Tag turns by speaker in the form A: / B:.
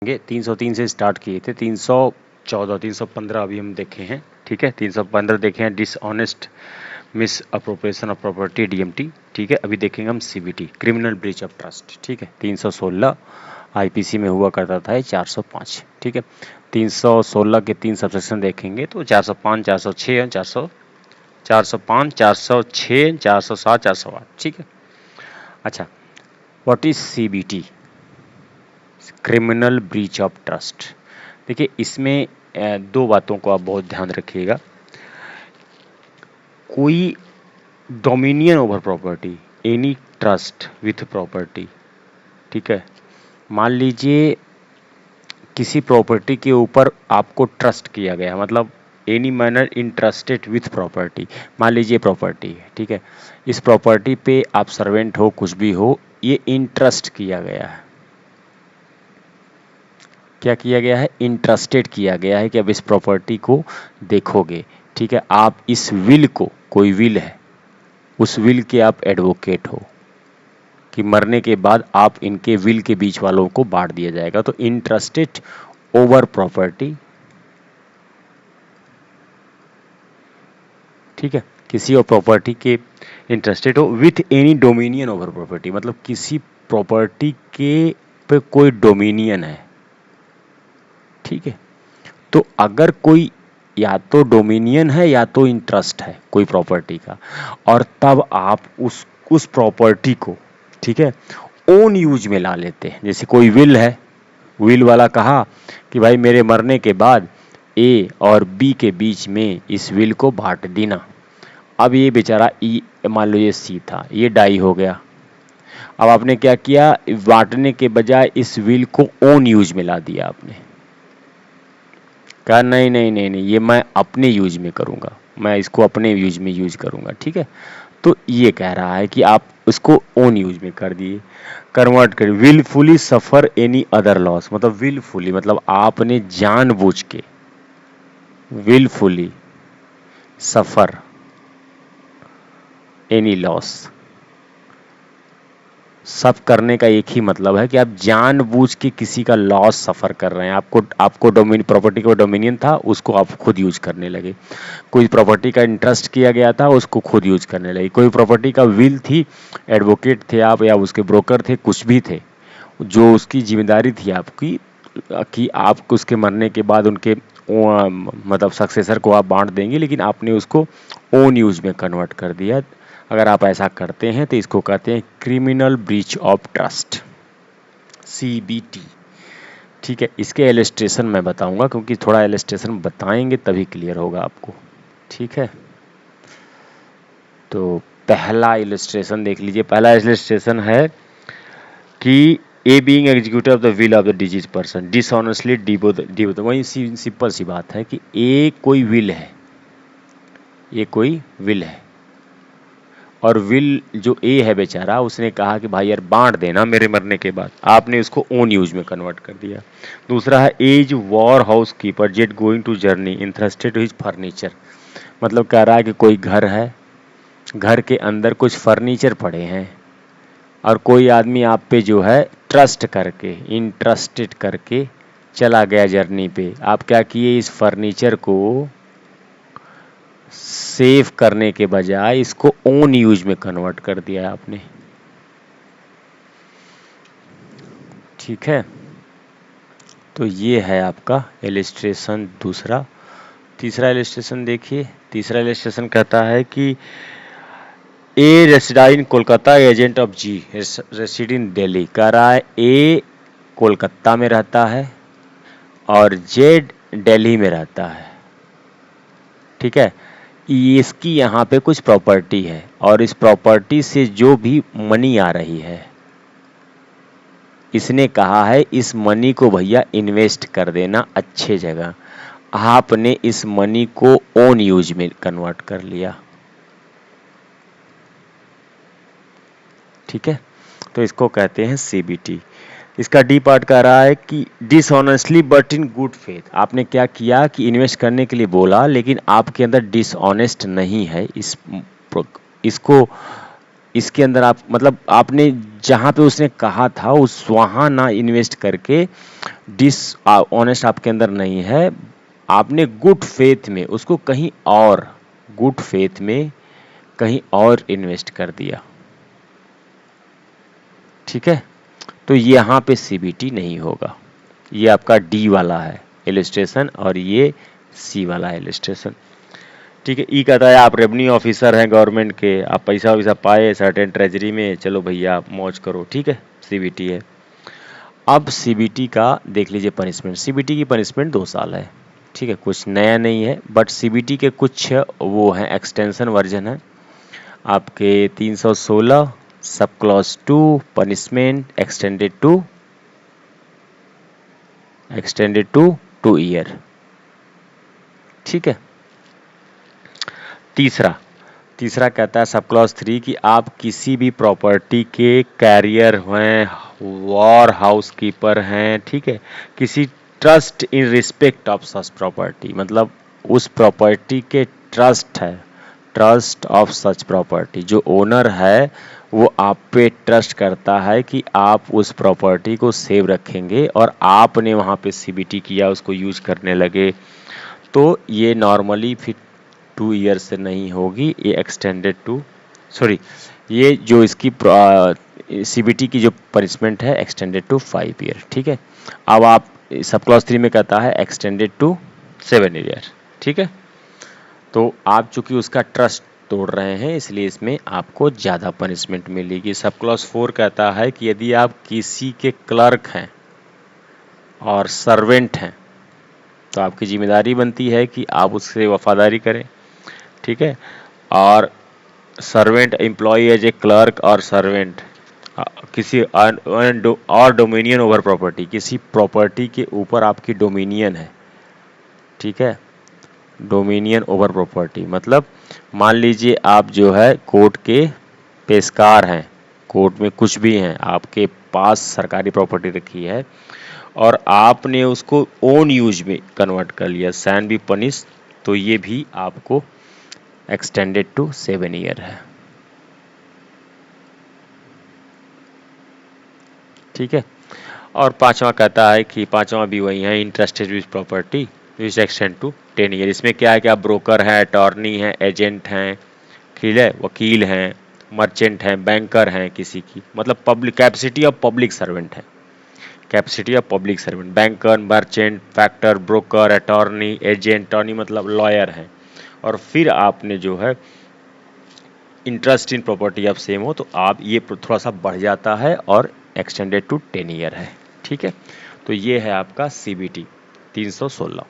A: ये 303 से स्टार्ट किए थे, 314 315 अभी हम देखे हैं, ठीक है, 315 देखे हैं dishonest miss appropriation of property DMT, ठीक है। अभी देखेंगे हम CBT criminal breach of trust, ठीक है। 316 आईपीसी में हुआ करता था, 405, ठीक है। 316 के 3 सबसेक्शन देखेंगे तो 405 406 405 406 407 408, ठीक है। अच्छा, what is CBT criminal breach of trust. देखिए इसमें दो बातों को आप बहुत ध्यान रखिएगा। कोई dominion over property, any trust with property, ठीक है। मान लीजिए किसी प्रॉपर्टी के ऊपर आपको ट्रस्ट किया गया, मतलब any manner interested with property. मान लीजिए प्रॉपर्टी है, ठीक है, इस प्रॉपर्टी पे आप सर्वेंट हो, कुछ भी हो, ये इंटरेस्ट किया गया है। क्या किया गया है? इंटरेस्टेड किया गया है कि अब इस प्रॉपर्टी को देखोगे, ठीक है। आप इस विल को, कोई विल है, उस विल के आप एडवोकेट हो कि मरने के बाद आप इनके विल के बीच वालों को बांट दिया जाएगा। तो इंटरेस्टेड ओवर प्रॉपर्टी, ठीक है, किसी और प्रॉपर्टी के इंटरेस्टेड हो with any dominion over property, मतलब किसी प्रॉपर्टी के पे कोई डोमिनियन है, ठीक है। तो अगर कोई या तो डोमिनियन है या तो इंटरेस्ट है कोई प्रॉपर्टी का, और तब आप उस प्रॉपर्टी को, ठीक है, ओन यूज में ला लेते हैं। जैसे कोई विल है, विल वाला कहा कि भाई मेरे मरने के बाद ए और बी के बीच में इस विल को बांट देना। अब ये बेचारा ई, मान लो ये सी था, ये डाई हो गया। अब आपने क्या किया, बांटने के बजाय इस विल को ओन यूज में ला दिया आपने। कहा नहीं नहीं नहीं नहीं, ये मैं अपने यूज में करूँगा, मैं इसको अपने यूज में यूज करूँगा, ठीक है। तो ये कह रहा है कि आप उसको ओन यूज में कर दिए, कन्वर्ट कर। विलफुली सफ़र एनी अदर लॉस, मतलब विलफुली मतलब आपने जानबूझ के, विलफुली सफ़र एनी लॉस, सब करने का एक ही मतलब है कि आप जानबूझ के किसी का लॉस सफ़र कर रहे हैं। आपको प्रॉपर्टी का डोमिनियन था, उसको आप खुद यूज करने लगे। कोई प्रॉपर्टी का इंटरेस्ट किया गया था, उसको खुद यूज करने लगे। कोई प्रॉपर्टी का विल थी, एडवोकेट थे आप या उसके ब्रोकर थे, कुछ भी थे, जो उसकी जिम्मेदारी थी आपकी कि आप उसके मरने के बाद उनके मतलब सक्सेसर को आप बांट देंगे, लेकिन आपने उसको ओन यूज में कन्वर्ट कर दिया। अगर आप ऐसा करते हैं तो इसको कहते हैं criminal breach of trust, CBT, ठीक है। इसके इलस्ट्रेशन मैं बताऊंगा, क्योंकि थोड़ा इलस्ट्रेशन बताएंगे तभी क्लियर होगा आपको, ठीक है। तो पहला इलस्ट्रेशन देख लीजिए। पहला इलस्ट्रेशन है कि a being executor of the will of the disease person dishonestly devote. वही सिंपल सी बात है कि ए कोई विल है, ये कोई विल है, और विल जो ए है बेचारा, उसने कहा कि भाई यार बांट देना मेरे मरने के बाद, आपने उसको ओन यूज में कन्वर्ट कर दिया। दूसरा है as warehouse keeper jet going to journey entrusted his furniture, मतलब कह रहा है कि कोई घर है, घर के अंदर कुछ फर्नीचर पड़े हैं, और कोई आदमी आप पे जो है ट्रस्ट करके, इंटरेस्टेड करके चला गया जर्नी पे। आप क्या किए, इस फर्नीचर को सेव करने के बजाय इसको ओन यूज में कन्वर्ट कर दिया आपने, ठीक है। तो ये है आपका इलस्ट्रेशन दूसरा। तीसरा इलस्ट्रेशन देखिए। तीसरा इलस्ट्रेशन कहता है कि ए रेसिडाई इन कोलकाता एजेंट ऑफ जी रेसिड इन दिल्ली। कह रहा है ए कोलकाता में रहता है और जेड दिल्ली में रहता है, ठीक है। इसकी यहाँ पे कुछ प्रॉपर्टी है, और इस प्रॉपर्टी से जो भी मनी आ रही है, इसने कहा है इस मनी को भैया इन्वेस्ट कर देना अच्छे जगह। आपने इस मनी को ओन यूज में कन्वर्ट कर लिया, ठीक है। तो इसको कहते हैं सीबीटी। इसका डी पार्ट कह रहा है कि dishonestly but in good faith. आपने क्या किया कि इन्वेस्ट करने के लिए बोला, लेकिन आपके अंदर डिसऑनेस्ट नहीं है, इसको इसके अंदर आप मतलब आपने जहाँ पे उसने कहा था उस वहाँ ना इन्वेस्ट करके डिस ऑनेस्ट आपके अंदर नहीं है, आपने गुड फेथ में उसको कहीं और गुड फेथ में कहीं और इन्वेस्ट कर दिया, ठीक है। तो यहाँ पे सीबीटी नहीं होगा। ये आपका डी वाला है इलस्ट्रेशन और ये सी वाला है इलस्ट्रेशन, ठीक है। ई कहता है आप रेवेन्यू ऑफिसर हैं गवर्नमेंट के, आप पैसा वैसा पाए सर्टेन ट्रेजरी में, चलो भैया आप मौज करो, ठीक है, सीबीटी है। अब सीबीटी का देख लीजिए पनिशमेंट, सीबीटी की पनिशमेंट 2 साल है, ठीक है, कुछ नया नहीं है, बट सीबीटी के कुछ वो हैं एक्सटेंशन वर्जन है आपके 316 sub clause 2 punishment extended to 2 year, ठीक है। तीसरा तीसरा कहता है सब क्लॉज 3 कि आप किसी भी प्रॉपर्टी के कैरियर हैं, वॉर हाउस कीपर हैं, ठीक है, किसी trust in respect of such property, मतलब उस प्रॉपर्टी के ट्रस्ट है, ट्रस्ट ऑफ सच प्रॉपर्टी, जो ओनर है वो आप पे ट्रस्ट करता है कि आप उस प्रॉपर्टी को सेव रखेंगे और आपने वहाँ पे सीबीटी किया, उसको यूज करने लगे, तो ये नॉर्मली फिर 2 ईयर से नहीं होगी, ये एक्सटेंडेड टू सॉरी ये जो इसकी सीबीटी की जो पनिशमेंट है एक्सटेंडेड टू 5 ईयर, ठीक है। अब आप सब क्लॉज 3 में कहता है एक्सटेंडेड टू 7 ईयर, ठीक है। तो आप चूंकि उसका ट्रस्ट तोड़ रहे हैं इसलिए इसमें आपको ज़्यादा पनिशमेंट मिलेगी। सब क्लॉज 4 कहता है कि यदि आप किसी के क्लर्क हैं और सर्वेंट हैं तो आपकी जिम्मेदारी बनती है कि आप उससे वफादारी करें, ठीक है। और servant employ as a clerk और सर्वेंट किसी और डोमिनियन ओवर प्रॉपर्टी, किसी प्रॉपर्टी के ऊपर आपकी डोमिनियन है, ठीक है। डोमिनियन ओवर प्रॉपर्टी मतलब मान लीजिए आप जो है कोर्ट के पेशकार हैं, कोर्ट में कुछ भी हैं, आपके पास सरकारी प्रॉपर्टी रखी है और आपने उसको ओन यूज में कन्वर्ट कर लिया, सैन बी पनिश, तो ये भी आपको एक्सटेंडेड टू 7 ईयर है, ठीक है। और पांचवा कहता है कि पांचवा भी वही है entrusted with property which extend to 10 year. इसमें क्या है कि आप ब्रोकर हैं, अटॉर्नी हैं, एजेंट हैं, ठीक है, वकील हैं, मर्चेंट हैं, बैंकर हैं, किसी की मतलब public capacity of public servant है, capacity of public servant, banker, merchant, factor, broker, attorney, agent, attorney मतलब लॉयर हैं, और फिर आपने जो है interest in property of same हो तो आप ये थोड़ा सा बढ़ जाता है और एक्सटेंडेड टू 10 ईयर है, ठीक है। तो ये है आपका सीबीटी 316।